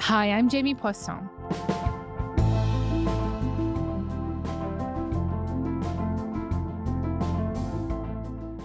Hi, I'm Jamie Poisson.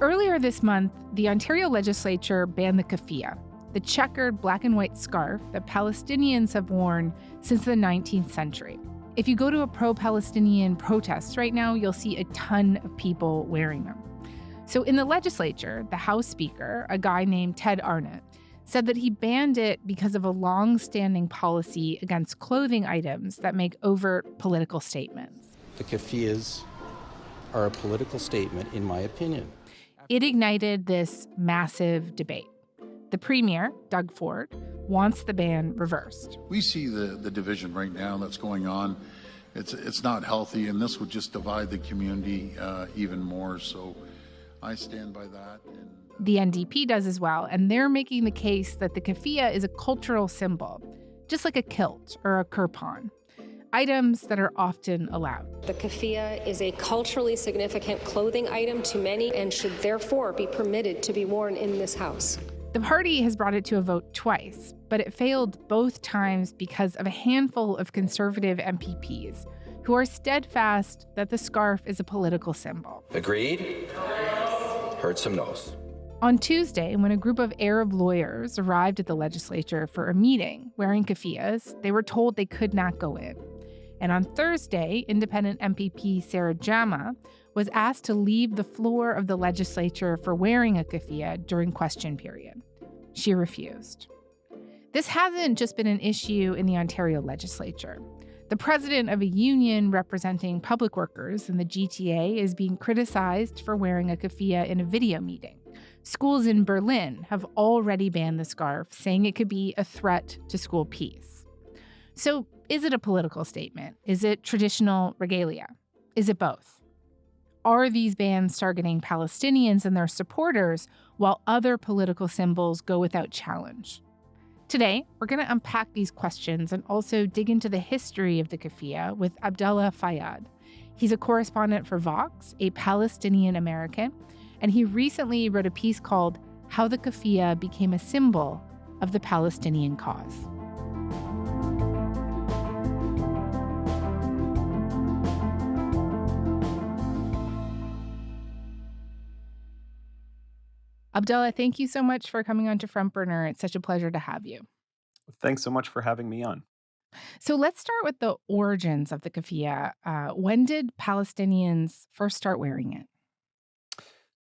Earlier this month, the Ontario legislature banned the keffiyeh, the checkered black and white scarf that Palestinians have worn since the 19th century. If you go to a pro-Palestinian protest right now, you'll see a ton of people wearing them. So in the legislature, the House Speaker, a guy named Ted Arnott, said that he banned it because of a long-standing policy against clothing items that make overt political statements. The keffiyehs are a political statement, in my opinion. It ignited this massive debate. The premier, Doug Ford, wants the ban reversed. We see the division right now that's going on. It's not healthy, and this would just divide the community even more. So I stand by that. The NDP does as well, and they're making the case that the keffiyeh is a cultural symbol, just like a kilt or a kirpan, items that are often allowed. The keffiyeh is a culturally significant clothing item to many and should therefore be permitted to be worn in this House. The party has brought it to a vote twice, but it failed both times because of a handful of conservative MPPs who are steadfast that the scarf is a political symbol. Agreed? Heard some no's. On Tuesday, when a group of Arab lawyers arrived at the legislature for a meeting wearing keffiyehs, they were told they could not go in. And on Thursday, independent MPP Sarah Jama was asked to leave the floor of the legislature for wearing a keffiyeh during question period. She refused. This hasn't just been an issue in the Ontario legislature. The president of a union representing public workers in the GTA is being criticized for wearing a keffiyeh in a video meeting. Schools in Berlin have already banned the scarf, saying it could be a threat to school peace. So, is it a political statement? Is it traditional regalia? Is it both? Are these bans targeting Palestinians and their supporters while other political symbols go without challenge? Today, we're going to unpack these questions and also dig into the history of the keffiyeh with Abdallah Fayyad. He's a correspondent for Vox, a Palestinian American, and he recently wrote a piece called How the Keffiyeh Became a Symbol of the Palestinian Cause. Abdallah, thank you so much for coming on to Front Burner. It's such a pleasure to have you. Thanks so much for having me on. So let's start with the origins of the keffiyeh. When did Palestinians first start wearing it?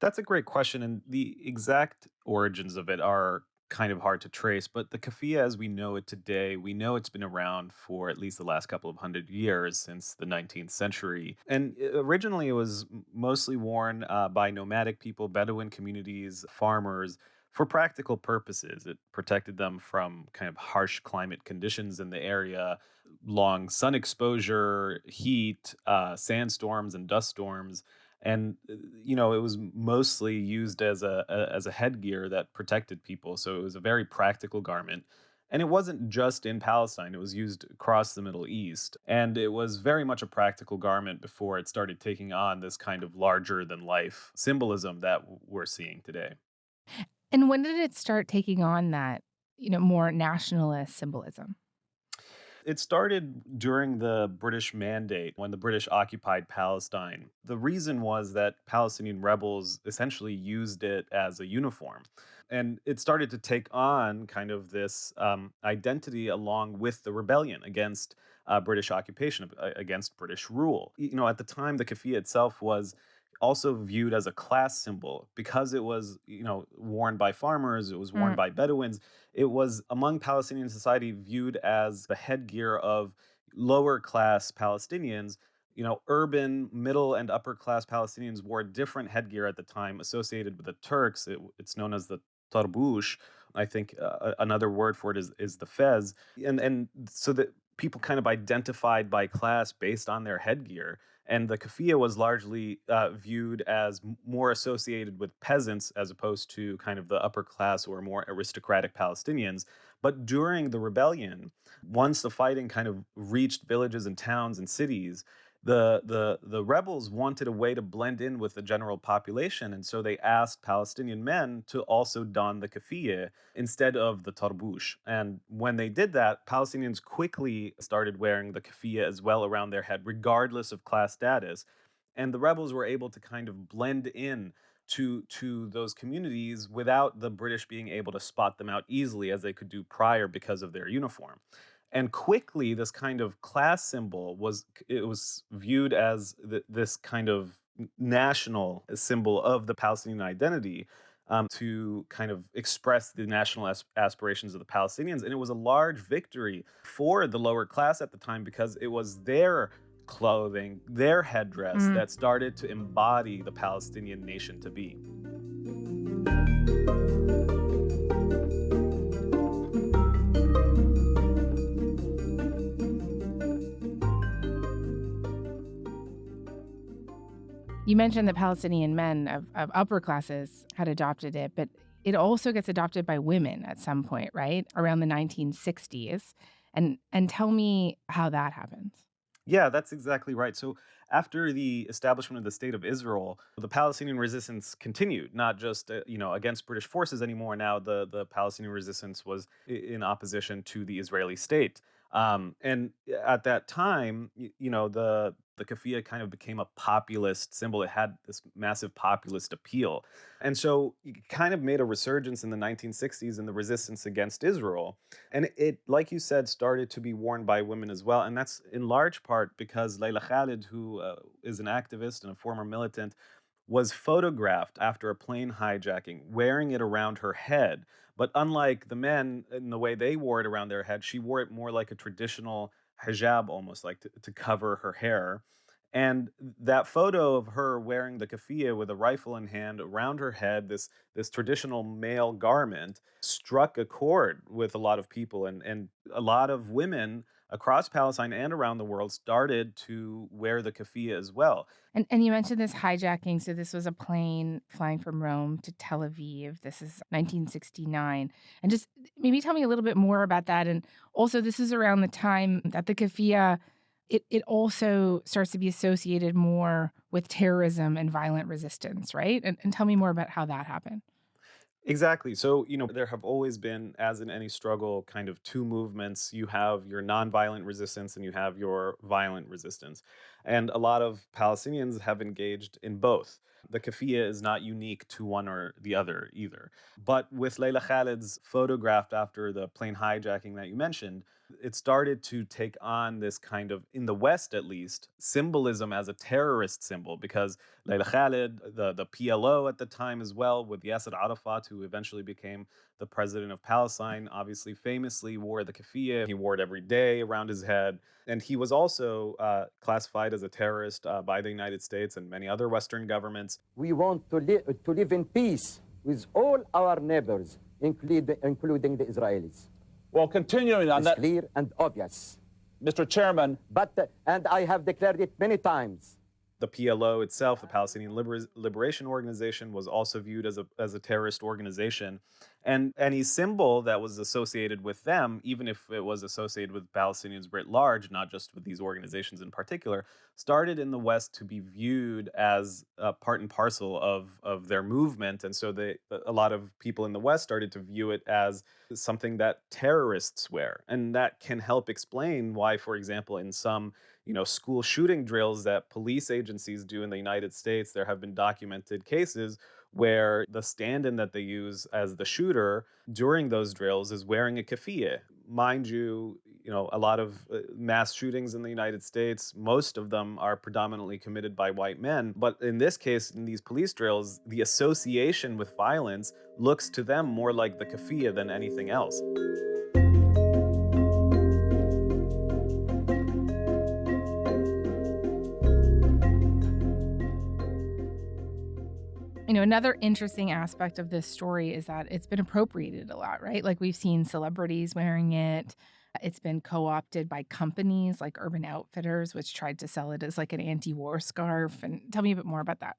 That's a great question, and the exact origins of it are kind of hard to trace, but the keffiyeh as we know it today, we know it's been around for at least the last couple of hundred years, since the 19th century. And originally it was mostly worn by nomadic people, Bedouin communities, farmers, for practical purposes. It protected them from kind of harsh climate conditions in the area, long sun exposure, heat, sandstorms and dust storms. And it was mostly used as a headgear that protected people. So it was a very practical garment. And it wasn't just in Palestine. It was used across the Middle East. And it was very much a practical garment before it started taking on this kind of larger than life symbolism that we're seeing today. And when did it start taking on that, more nationalist symbolism? It started during the British Mandate, when the British occupied Palestine. The reason was that Palestinian rebels essentially used it as a uniform. And it started to take on kind of this identity along with the rebellion against British occupation, against British rule. At the time, the keffiyeh itself was also viewed as a class symbol because it was, worn by farmers, it was worn by Bedouins. It was among Palestinian society viewed as the headgear of lower class Palestinians. Urban, middle, and upper class Palestinians wore different headgear at the time associated with the Turks. It's known as the tarbush. I think another word for it is the fez. And so that people kind of identified by class based on their headgear. And the keffiyeh was largely viewed as more associated with peasants as opposed to kind of the upper class or more aristocratic Palestinians. But during the rebellion, once the fighting kind of reached villages and towns and cities, The rebels wanted a way to blend in with the general population, and so they asked Palestinian men to also don the keffiyeh instead of the tarbush. And when they did that, Palestinians quickly started wearing the keffiyeh as well around their head, regardless of class status. And the rebels were able to kind of blend in to those communities without the British being able to spot them out easily as they could do prior because of their uniform. And quickly, this kind of class symbol was viewed as this kind of national symbol of the Palestinian identity, to kind of express the national aspirations of the Palestinians. And it was a large victory for the lower class at the time because it was their clothing, their headdress that started to embody the Palestinian nation to be. You mentioned the Palestinian men of upper classes had adopted it, but it also gets adopted by women at some point, right? Around the 1960s. And tell me how that happens. Yeah, that's exactly right. So after the establishment of the state of Israel, the Palestinian resistance continued, not just against British forces anymore. Now the Palestinian resistance was in opposition to the Israeli state. And at that time, the keffiyeh kind of became a populist symbol. It had this massive populist appeal. And so it kind of made a resurgence in the 1960s in the resistance against Israel. And it, like you said, started to be worn by women as well. And that's in large part because Layla Khalid, who is an activist and a former militant, was photographed after a plane hijacking, wearing it around her head. But unlike the men in the way they wore it around their head, she wore it more like a traditional hijab, almost like to cover her hair. And that photo of her wearing the keffiyeh with a rifle in hand around her head, this traditional male garment, struck a chord with a lot of people. And a lot of women across Palestine and around the world started to wear the keffiyeh as well. And you mentioned this hijacking. So this was a plane flying from Rome to Tel Aviv. This is 1969. And just maybe tell me a little bit more about that. And also, this is around the time that the keffiyeh, it also starts to be associated more with terrorism and violent resistance, right? And tell me more about how that happened. Exactly. So, there have always been, as in any struggle, kind of two movements. You have your nonviolent resistance and you have your violent resistance. And a lot of Palestinians have engaged in both. The keffiyeh is not unique to one or the other either. But with Layla Khalid's photographed after the plane hijacking that you mentioned, it started to take on this kind of, in the West at least, symbolism as a terrorist symbol because Layla Khalid, the PLO at the time as well, with Yasser Arafat, who eventually became the president of Palestine, obviously famously wore the keffiyeh. He wore it every day around his head. And he was also classified as a terrorist by the United States and many other Western governments. We want to live in peace with all our neighbors, including the Israelis. Well, continuing on that, clear and obvious. Mr. Chairman. And I have declared it many times. The PLO itself, the Palestinian Liberation Organization, was also viewed as a terrorist organization. And any symbol that was associated with them, even if it was associated with Palestinians writ large, not just with these organizations in particular, started in the West to be viewed as part and parcel of their movement. And so a lot of people in the West started to view it as something that terrorists wear. And that can help explain why, for example, in some school shooting drills that police agencies do in the United States, there have been documented cases where the stand-in that they use as the shooter during those drills is wearing a keffiyeh. Mind you, a lot of mass shootings in the United States, most of them are predominantly committed by white men. But in this case, in these police drills, the association with violence looks to them more like the keffiyeh than anything else. Another interesting aspect of this story is that it's been appropriated a lot, right? Like we've seen celebrities wearing it. It's been co-opted by companies like Urban Outfitters, which tried to sell it as like an anti-war scarf. And tell me a bit more about that.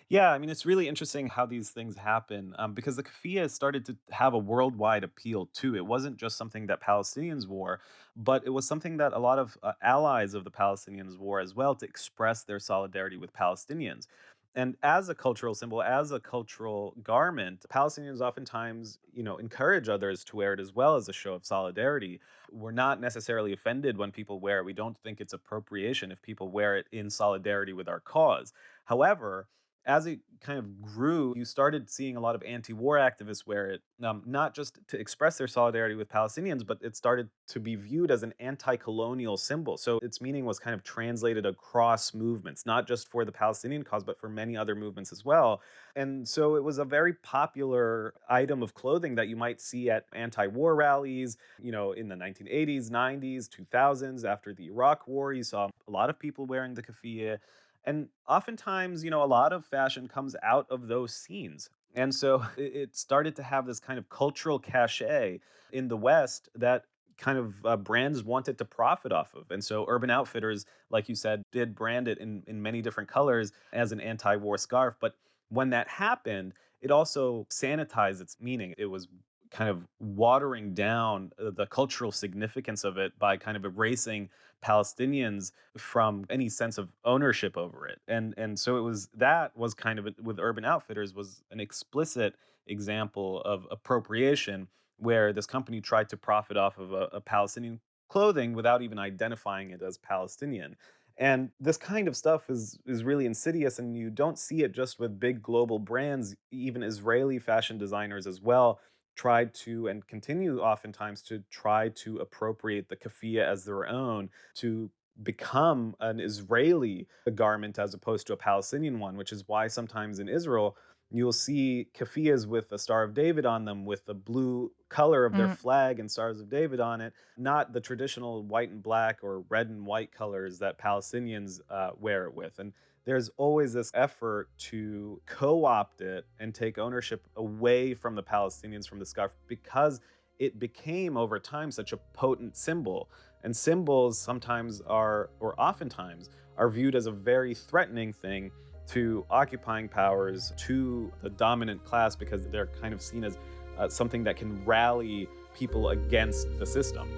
Yeah, I mean, it's really interesting how these things happen because the keffiyeh started to have a worldwide appeal too. It wasn't just something that Palestinians wore, but it was something that a lot of allies of the Palestinians wore as well to express their solidarity with Palestinians. And as a cultural symbol, as a cultural garment, Palestinians oftentimes, encourage others to wear it as well as a show of solidarity. We're not necessarily offended when people wear it. We don't think it's appropriation if people wear it in solidarity with our cause. However, as it kind of grew, you started seeing a lot of anti-war activists wear it, not just to express their solidarity with Palestinians, but it started to be viewed as an anti-colonial symbol. So its meaning was kind of translated across movements, not just for the Palestinian cause, but for many other movements as well. And so it was a very popular item of clothing that you might see at anti-war rallies, in the 1980s, 90s, 2000s. After the Iraq War, you saw a lot of people wearing the keffiyeh. And oftentimes, a lot of fashion comes out of those scenes. And so it started to have this kind of cultural cachet in the West that kind of brands wanted to profit off of. And so Urban Outfitters, like you said, did brand it in many different colors as an anti war scarf. But when that happened, it also sanitized its meaning. It was kind of watering down the cultural significance of it by kind of erasing Palestinians from any sense of ownership over it. And so that was kind of with Urban Outfitters was an explicit example of appropriation where this company tried to profit off of a Palestinian clothing without even identifying it as Palestinian. And this kind of stuff is really insidious, and you don't see it just with big global brands. Even Israeli fashion designers as well tried to and continue oftentimes to try to appropriate the keffiyeh as their own to become an Israeli garment as opposed to a Palestinian one, which is why sometimes in Israel you'll see keffiyehs with the Star of David on them, with the blue color of their flag and Stars of David on it, not the traditional white and black or red and white colors that Palestinians wear it with. And there's always this effort to co-opt it and take ownership away from the Palestinians from the scarf because it became over time such a potent symbol. And symbols sometimes are, or oftentimes, are viewed as a very threatening thing to occupying powers, to the dominant class, because they're kind of seen as something that can rally people against the system.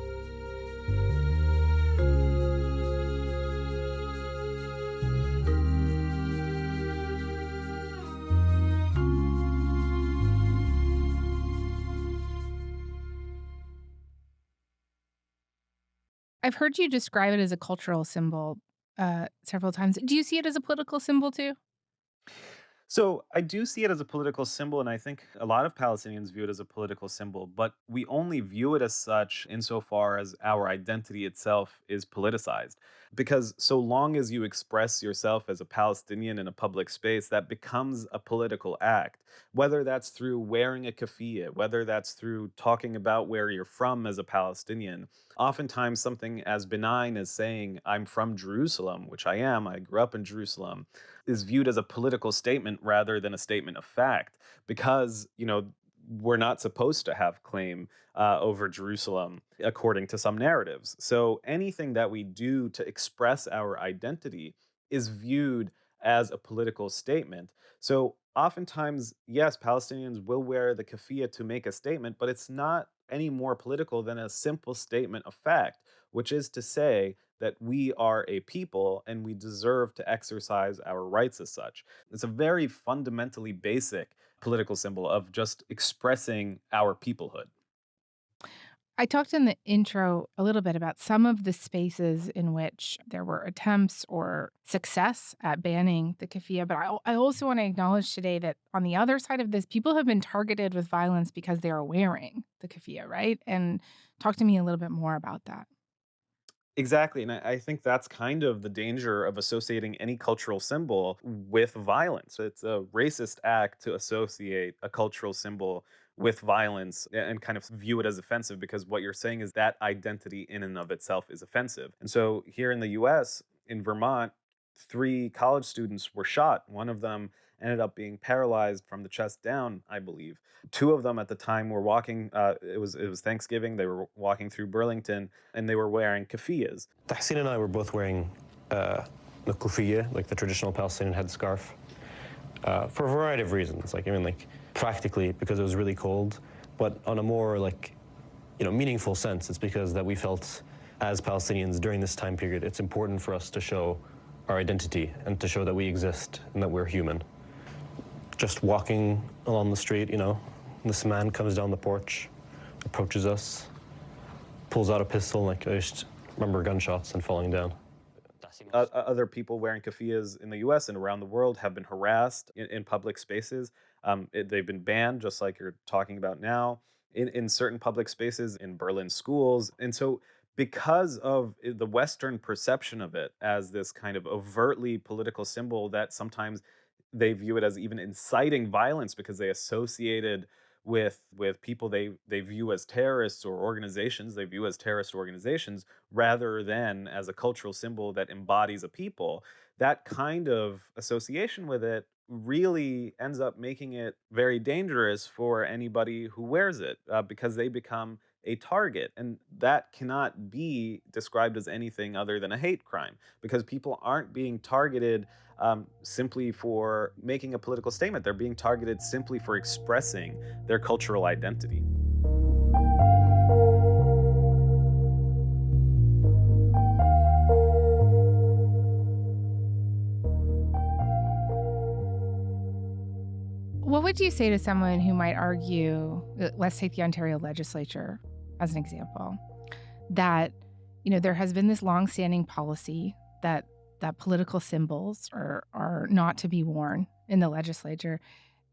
I've heard you describe it as a cultural symbol several times. Do you see it as a political symbol too? So I do see it as a political symbol, and I think a lot of Palestinians view it as a political symbol, but we only view it as such insofar as our identity itself is politicized. Because so long as you express yourself as a Palestinian in a public space, that becomes a political act. Whether that's through wearing a keffiyeh, whether that's through talking about where you're from as a Palestinian, oftentimes something as benign as saying, I'm from Jerusalem, which I am, I grew up in Jerusalem, is viewed as a political statement rather than a statement of fact because, we're not supposed to have claim over Jerusalem according to some narratives. So anything that we do to express our identity is viewed as a political statement. So oftentimes, yes, Palestinians will wear the keffiyeh to make a statement, but it's not any more political than a simple statement of fact, which is to say that we are a people and we deserve to exercise our rights as such. It's a very fundamentally basic political symbol of just expressing our peoplehood. I talked in the intro a little bit about some of the spaces in which there were attempts or success at banning the keffiyeh, but I also want to acknowledge today that on the other side of this, people have been targeted with violence because they are wearing the keffiyeh, right? And talk to me a little bit more about that. Exactly. And I think that's kind of the danger of associating any cultural symbol with violence. It's a racist act to associate a cultural symbol with violence and kind of view it as offensive because what you're saying is that identity in and of itself is offensive. And so here in the US, in Vermont, 3 college students were shot. One of them ended up being paralyzed from the chest down, I believe. 2 of them at the time were walking. It was Thanksgiving. They were walking through Burlington, and they were wearing keffiyehs. Tahsin and I were both wearing the keffiyeh, like the traditional Palestinian headscarf. for a variety of reasons. Like practically because it was really cold, but on a more meaningful sense, it's because that we felt as Palestinians during this time period, it's important for us to show our identity and to show that we exist and that we're human. Just walking along the street, this man comes down the porch, approaches us, pulls out a pistol, I just remember gunshots and falling down. Other people wearing keffiyehs in the U.S. and around the world have been harassed in public spaces. They've been banned, just like you're talking about now, in certain public spaces, in Berlin schools. And so because of the Western perception of it as this kind of overtly political symbol that sometimes they view it as even inciting violence because they associate it with people they view as terrorists or organizations they view as terrorist organizations rather than as a cultural symbol that embodies a people, that kind of association with it really ends up making it very dangerous for anybody who wears it because they become a target. And that cannot be described as anything other than a hate crime because people aren't being targeted simply for making a political statement. They're being targeted simply for expressing their cultural identity. What would you say to someone who might argue, let's take the Ontario legislature as an example, that, there has been this longstanding policy that political symbols are not to be worn in the legislature,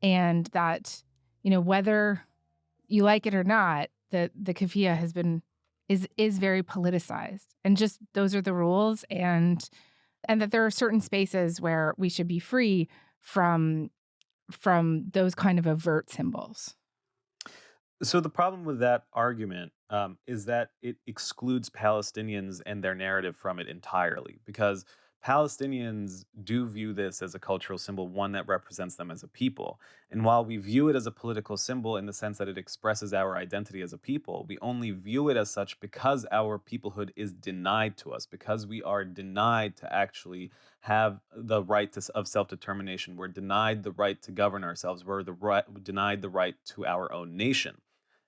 and that, whether you like it or not, the keffiyeh is very politicized, and just those are the rules, and that there are certain spaces where we should be free from those kind of overt symbols. So the problem with that argument is that it excludes Palestinians and their narrative from it entirely, because Palestinians do view this as a cultural symbol, one that represents them as a people. And while we view it as a political symbol in the sense that it expresses our identity as a people, we only view it as such because our peoplehood is denied to us, because we are denied to actually have the right of self-determination. We're denied the right to govern ourselves. We're denied the right to our own nation.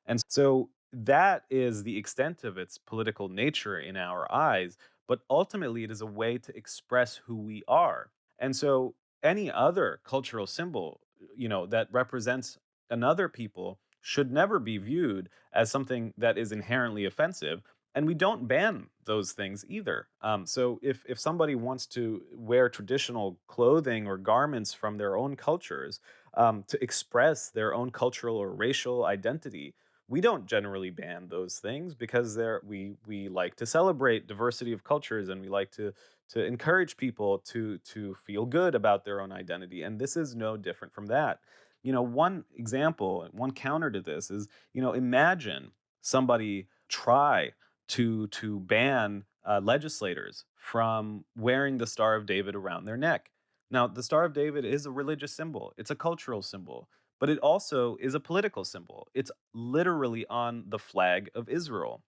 And so that is the extent of its political nature in our eyes. But ultimately, it is a way to express who we are. And so any other cultural symbol, that represents another people should never be viewed as something that is inherently offensive. And we don't ban those things either. So if somebody wants to wear traditional clothing or garments from their own cultures to express their own cultural or racial identity, we don't generally ban those things because we like to celebrate diversity of cultures, and we like to encourage people to feel good about their own identity. And this is no different from that. One example, one counter to this is, imagine somebody try to ban legislators from wearing the Star of David around their neck. Now, the Star of David is a religious symbol. It's a cultural symbol. But it also is a political symbol. It's literally on the flag of Israel.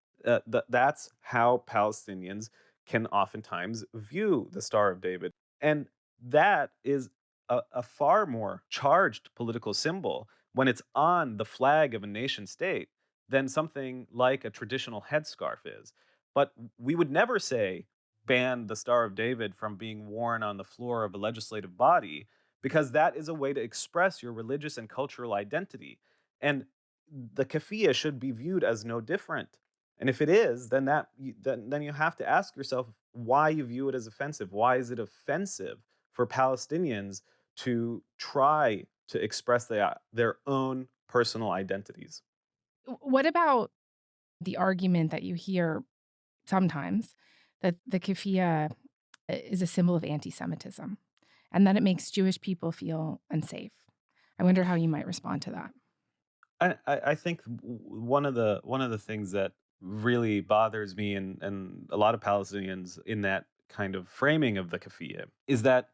That's how Palestinians can oftentimes view the Star of David. And that is a far more charged political symbol when it's on the flag of a nation state than something like a traditional headscarf is. But we would never say ban the Star of David from being worn on the floor of a legislative body, because that is a way to express your religious and cultural identity. And the keffiyeh should be viewed as no different. And if it is, then then you have to ask yourself why you view it as offensive. Why is it offensive for Palestinians to try to express their own personal identities? What about the argument that you hear sometimes that the keffiyeh is a symbol of anti-Semitism, and that it makes Jewish people feel unsafe? I wonder how you might respond to that. I think one of the things that really bothers me and a lot of Palestinians in that kind of framing of the keffiyeh is that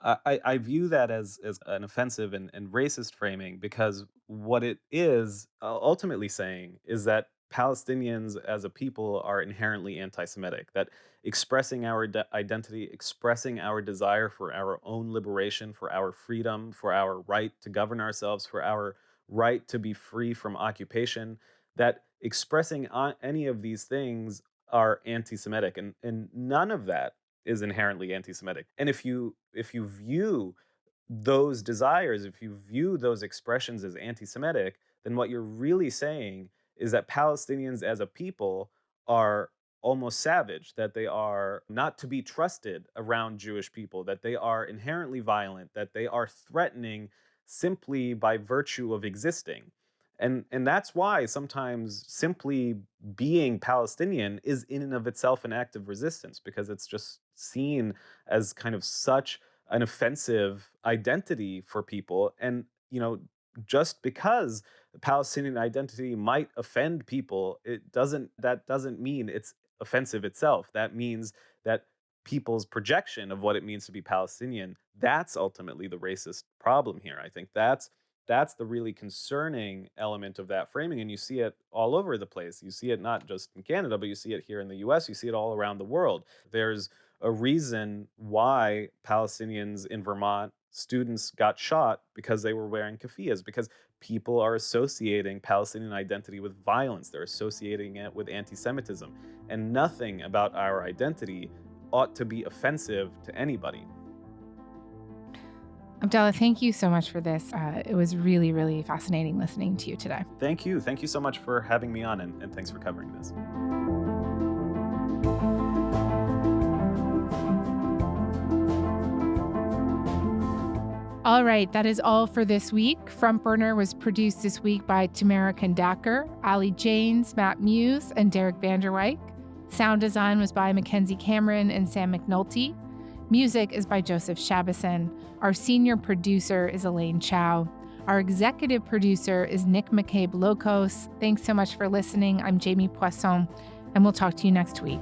I view that as an offensive and racist framing, because what it is ultimately saying is that Palestinians as a people are inherently anti-Semitic, that expressing our identity, expressing our desire for our own liberation, for our freedom, for our right to govern ourselves, for our right to be free from occupation, that expressing any of these things are anti-Semitic, and none of that is inherently anti-Semitic. And if you view those desires, if you view those expressions as anti-Semitic, then what you're really saying is that Palestinians as a people are almost savage, that they are not to be trusted around Jewish people, that they are inherently violent, that they are threatening simply by virtue of existing. And that's why sometimes simply being Palestinian is in and of itself an act of resistance, because it's just seen as kind of such an offensive identity for people. And, just because the Palestinian identity might offend people, that doesn't mean it's offensive itself. That means that people's projection of what it means to be Palestinian, that's ultimately the racist problem here. I think that's the really concerning element of that framing. And you see it all over the place. You see it not just in Canada, but you see it here in the US. You see it all around the world. There's a reason why Palestinians in Vermont, students got shot because they were wearing keffiyehs, because people are associating Palestinian identity with violence. They're associating it with anti-Semitism. And nothing about our identity ought to be offensive to anybody. Abdallah, thank you so much for this. It was really, really fascinating listening to you today. Thank you. Thank you so much for having me on, and thanks for covering this. All right, that is all for this week. Front Burner was produced this week by Tamara Kondaker, Ali Janes, Matt Muse, and Derek Vanderwyk. Sound design was by Mackenzie Cameron and Sam McNulty. Music is by Joseph Shabison. Our senior producer is Elaine Chow. Our executive producer is Nick McCabe-Locos. Thanks so much for listening. I'm Jamie Poisson, and we'll talk to you next week.